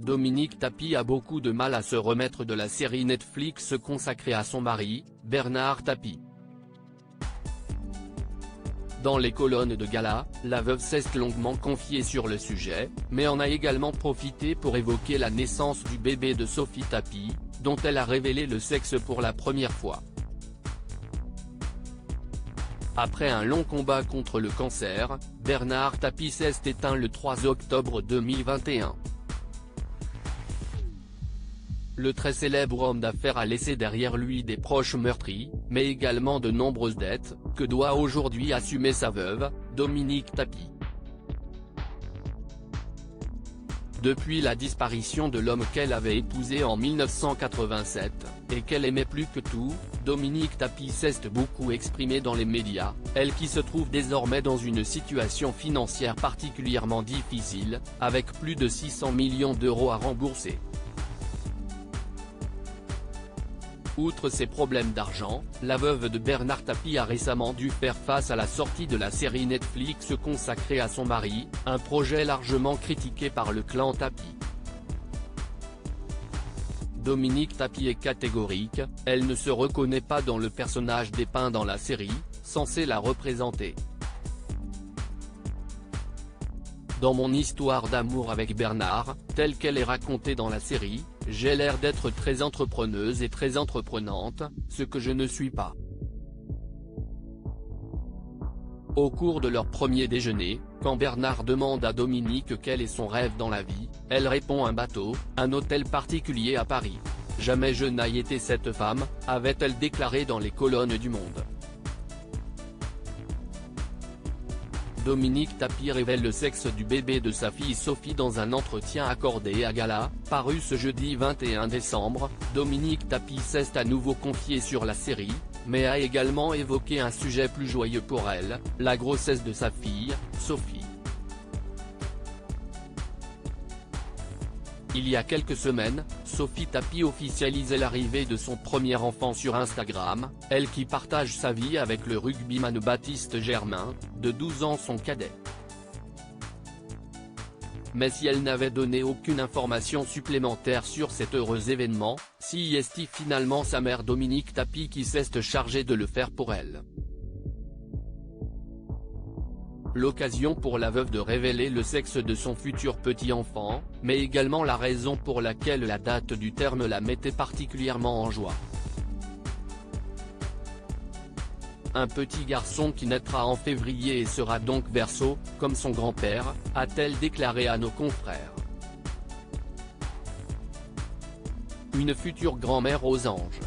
Dominique Tapie a beaucoup de mal à se remettre de la série Netflix consacrée à son mari, Bernard Tapie. Dans les colonnes de gala, la veuve s'est longuement confiée sur le sujet, mais en a également profité pour évoquer la naissance du bébé de Sophie Tapie, dont elle a révélé le sexe pour la première fois. Après un long combat contre le cancer, Bernard Tapie s'est éteint le 3 octobre 2021. Le très célèbre homme d'affaires a laissé derrière lui des proches meurtris, mais également de nombreuses dettes, que doit aujourd'hui assumer sa veuve, Dominique Tapie. Depuis la disparition de l'homme qu'elle avait épousé en 1987, et qu'elle aimait plus que tout, Dominique Tapie s'est beaucoup exprimée dans les médias, elle qui se trouve désormais dans une situation financière particulièrement difficile, avec plus de 600 millions d'euros à rembourser. Outre ses problèmes d'argent, la veuve de Bernard Tapie a récemment dû faire face à la sortie de la série Netflix consacrée à son mari, un projet largement critiqué par le clan Tapie. Dominique Tapie est catégorique, elle ne se reconnaît pas dans le personnage dépeint dans la série, censé la représenter. Dans mon histoire d'amour avec Bernard, telle qu'elle est racontée dans la série, j'ai l'air d'être très entrepreneuse et très entreprenante, ce que je ne suis pas. Au cours de leur premier déjeuner, quand Bernard demande à Dominique quel est son rêve dans la vie, elle répond un bateau, un hôtel particulier à Paris. « Jamais je n'ai été cette femme », avait-elle déclaré dans les colonnes du Monde. Dominique Tapie révèle le sexe du bébé de sa fille Sophie dans un entretien accordé à Gala, paru ce jeudi 21 décembre. Dominique Tapie s'est à nouveau confiée sur la série, mais a également évoqué un sujet plus joyeux pour elle, la grossesse de sa fille, Sophie. Il y a quelques semaines, Sophie Tapie officialisait l'arrivée de son premier enfant sur Instagram, elle qui partage sa vie avec le rugbyman Baptiste Germain, de 12 ans son cadet. Mais si elle n'avait donné aucune information supplémentaire sur cet heureux événement, si est finalement sa mère Dominique Tapie qui s'est chargée de le faire pour elle. L'occasion pour la veuve de révéler le sexe de son futur petit-enfant, mais également la raison pour laquelle la date du terme la mettait particulièrement en joie. Un petit garçon qui naîtra en février et sera donc Verseau, comme son grand-père, a-t-elle déclaré à nos confrères. Une future grand-mère aux anges.